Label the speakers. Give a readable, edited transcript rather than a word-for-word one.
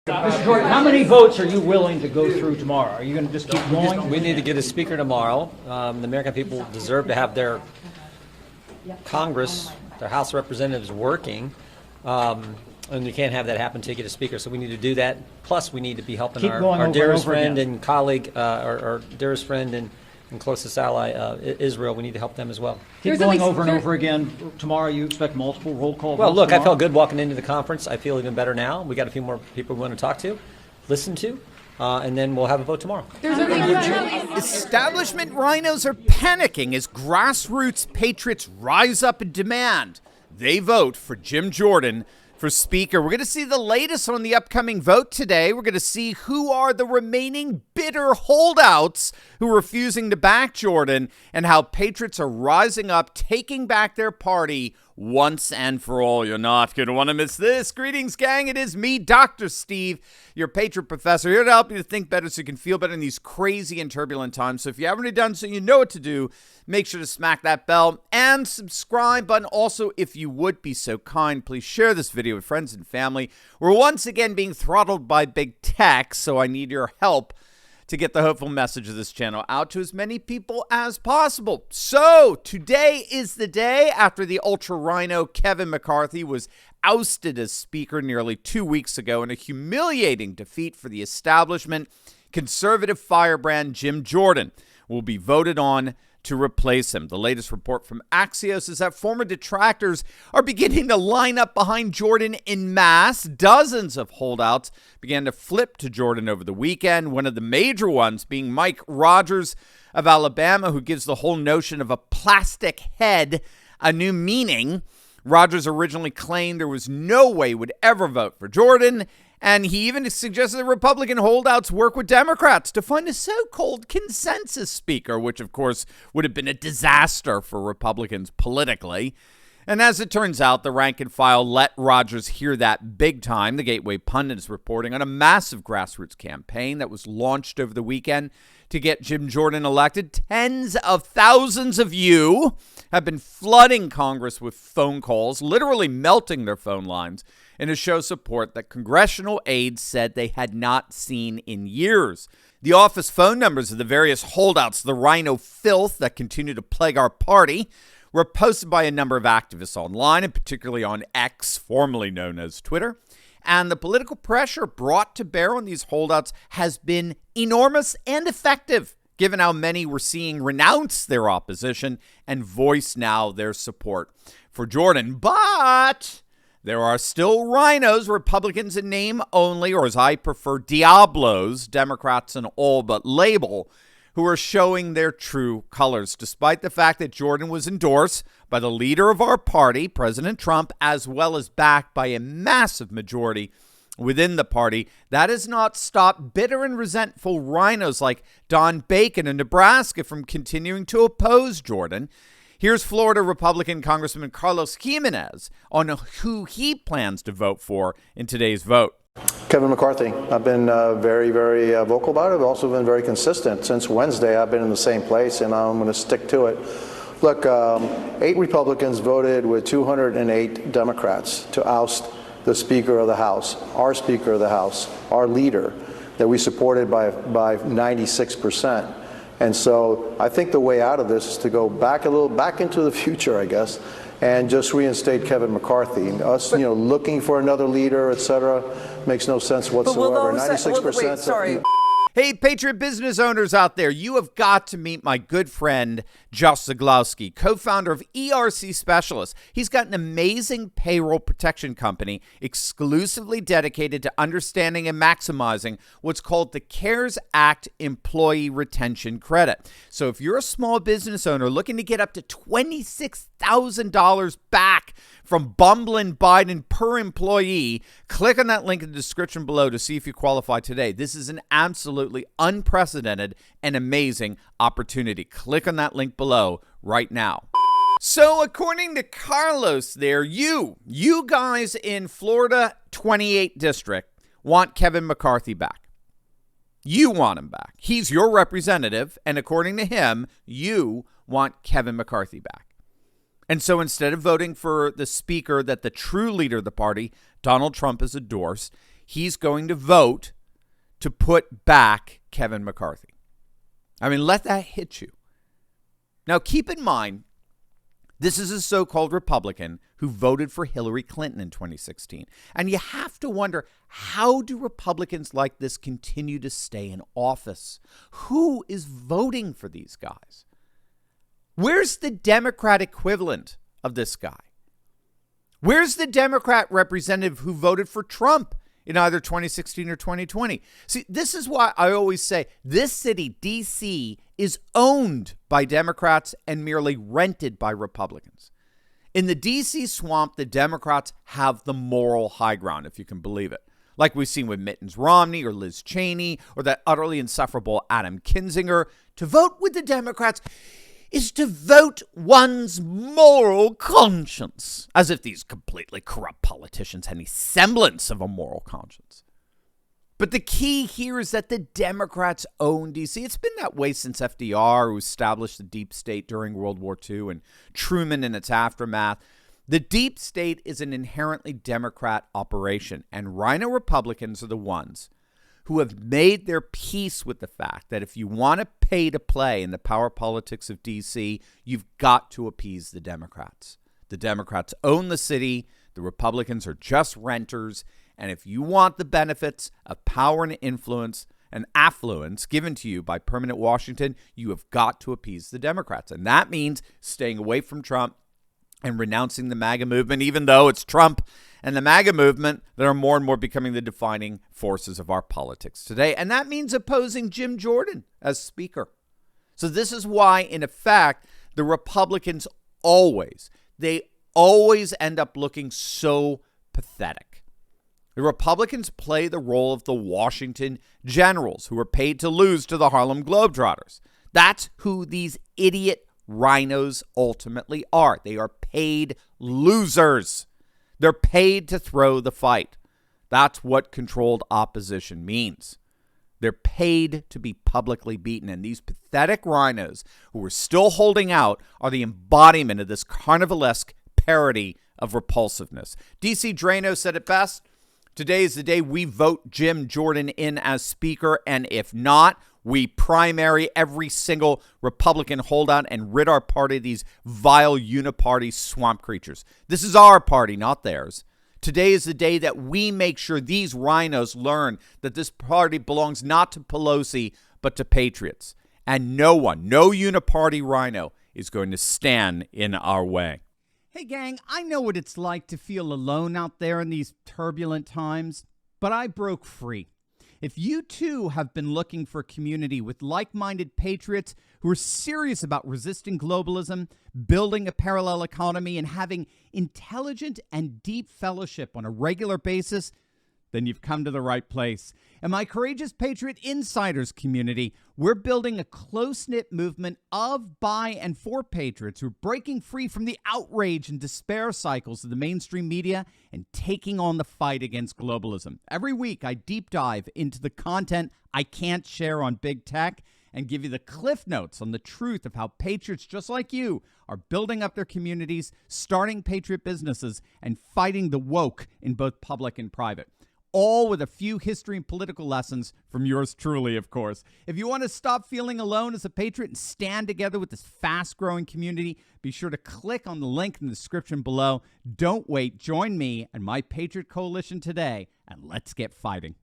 Speaker 1: Mr. Jordan, how many votes are you willing to go through tomorrow? Are you going to just keep going?
Speaker 2: We need to get a speaker tomorrow. The American people deserve to have their Congress, their House of Representatives working. And you can't have that happen until you get a speaker. So we need to do that. Plus, we need to be helping our dearest friend and colleague, our dearest friend and closest ally, Israel. We need to help them as well.
Speaker 1: Keep going over and over again. Tomorrow you expect multiple roll call votes?
Speaker 2: Well, look,
Speaker 1: tomorrow?
Speaker 2: I felt good walking into the conference. I feel even better now. We got a few more people we want to talk to, listen to, and then we'll have a vote tomorrow.
Speaker 3: Establishment RINOs are panicking as grassroots patriots rise up in demand. They vote for Jim Jordan for Speaker. We're going to see the latest on the upcoming vote today. We're going to see who are the remaining bitter holdouts who are refusing to back Jordan and how patriots are rising up, taking back their party once and for all. You're not going to want to miss this. Greetings, gang. It is me, Dr. Steve, your Patriot professor, here to help you to think better so you can feel better in these crazy and turbulent times. So if you haven't already done so, you know what to do. Make sure to smack that bell and subscribe button. Also, if you would be so kind, please share this video with friends and family. We're once again being throttled by big tech, so I need your help to get the hopeful message of this channel out to as many people as possible. So, today is the day after the ultra rhino Kevin McCarthy was ousted as Speaker nearly 2 weeks ago in a humiliating defeat for the establishment. Conservative firebrand Jim Jordan will be voted on to replace him. The latest report from Axios is that former detractors are beginning to line up behind Jordan en masse. Dozens of holdouts began to flip to Jordan over the weekend, one of the major ones being Mike Rogers of Alabama, who gives the whole notion of a plastic head a new meaning. Rogers originally claimed there was no way he would ever vote for Jordan, and he even suggested that Republican holdouts work with Democrats to find a so-called consensus speaker, which, of course, would have been a disaster for Republicans politically. And as it turns out, the rank and file let Rogers hear that big time. The Gateway Pundit is reporting on a massive grassroots campaign that was launched over the weekend to get Jim Jordan elected. Tens of thousands of you have been flooding Congress with phone calls, literally melting their phone lines, in to show support that congressional aides said they had not seen in years. The office phone numbers of the various holdouts, the rhino filth that continue to plague our party, were posted by a number of activists online, and particularly on X, formerly known as Twitter. And the political pressure brought to bear on these holdouts has been enormous and effective, given how many we're seeing renounce their opposition and voice now their support for Jordan. But there are still RINOs, Republicans in name only, or as I prefer, Diablos, Democrats in all but label, who are showing their true colors, despite the fact that Jordan was endorsed by the leader of our party, President Trump, as well as backed by a massive majority within the party. That has not stopped bitter and resentful RINOs like Don Bacon in Nebraska from continuing to oppose Jordan. Here's Florida Republican Congressman Carlos Jimenez on who he plans to vote for in today's vote.
Speaker 4: Kevin McCarthy. I've been very vocal about it. I've also been very consistent. Since Wednesday, I've been in the same place, and I'm going to stick to it. Look, 8 Republicans voted with 208 Democrats to oust the Speaker of the House, our Speaker of the House, our leader, that we supported by 96%. And so I think the way out of this is to go back into the future, I guess, and just reinstate Kevin McCarthy. Us, looking for another leader, et cetera, makes no sense whatsoever. 96%.
Speaker 3: Hey, Patriot business owners out there, you have got to meet my good friend, Josh Zaglowski, co-founder of ERC Specialists. He's got an amazing payroll protection company exclusively dedicated to understanding and maximizing what's called the CARES Act Employee Retention Credit. So if you're a small business owner looking to get up to $26,000 back from bumbling Biden per employee, click on that link in the description below to see if you qualify today. This is an absolutely unprecedented and amazing opportunity. Click on that link below right now. So according to Carlos there, you guys in Florida 28 District want Kevin McCarthy back. You want him back. He's your representative, and according to him, you want Kevin McCarthy back. And so instead of voting for the speaker that the true leader of the party, Donald Trump, has endorsed, he's going to vote to put back Kevin McCarthy. I mean, let that hit you. Now, keep in mind, this is a so-called Republican who voted for Hillary Clinton in 2016. And you have to wonder, how do Republicans like this continue to stay in office? Who is voting for these guys? Where's the Democrat equivalent of this guy? Where's the Democrat representative who voted for Trump in either 2016 or 2020? See, this is why I always say this city, D.C., is owned by Democrats and merely rented by Republicans. In the D.C. swamp, the Democrats have the moral high ground, if you can believe it. Like we've seen with Mitt Romney or Liz Cheney or that utterly insufferable Adam Kinzinger. To vote with the Democrats is to vote one's moral conscience, as if these completely corrupt politicians had any semblance of a moral conscience. But the key here is that the Democrats own D.C. It's been that way since FDR, who established the deep state during World War II, and Truman in its aftermath. The deep state is an inherently Democrat operation, and Rhino Republicans are the ones who have made their peace with the fact that if you want to pay to play in the power politics of D.C., you've got to appease the Democrats. The Democrats own the city. The Republicans are just renters. And if you want the benefits of power and influence and affluence given to you by permanent Washington, you have got to appease the Democrats. And that means staying away from Trump and renouncing the MAGA movement, even though it's Trump and the MAGA movement that are more and more becoming the defining forces of our politics today. And that means opposing Jim Jordan as Speaker. So this is why, in effect, the Republicans always end up looking so pathetic. The Republicans play the role of the Washington Generals who are paid to lose to the Harlem Globetrotters. That's who these idiot rhinos ultimately are. They are paid losers. They're paid to throw the fight. That's what controlled opposition means. They're paid to be publicly beaten. And these pathetic rhinos who are still holding out are the embodiment of this carnivalesque parody of repulsiveness. DC Drano said it best. Today is the day we vote Jim Jordan in as Speaker, and if not, we primary every single Republican holdout and rid our party of these vile uniparty swamp creatures. This is our party, not theirs. Today is the day that we make sure these rhinos learn that this party belongs not to Pelosi, but to Patriots. And no one, no uniparty rhino, is going to stand in our way.
Speaker 5: Hey gang, I know what it's like to feel alone out there in these turbulent times, but I broke free. If you too have been looking for a community with like-minded patriots who are serious about resisting globalism, building a parallel economy, and having intelligent and deep fellowship on a regular basis, then you've come to the right place. In my Courageous Patriot Insiders community, we're building a close-knit movement of, by, and for patriots who are breaking free from the outrage and despair cycles of the mainstream media and taking on the fight against globalism. Every week, I deep dive into the content I can't share on big tech and give you the cliff notes on the truth of how patriots just like you are building up their communities, starting patriot businesses, and fighting the woke in both public and private. All with a few history and political lessons from yours truly, of course. If you want to stop feeling alone as a patriot and stand together with this fast-growing community, be sure to click on the link in the description below. Don't wait. Join me and my Patriot Coalition today, and let's get fighting.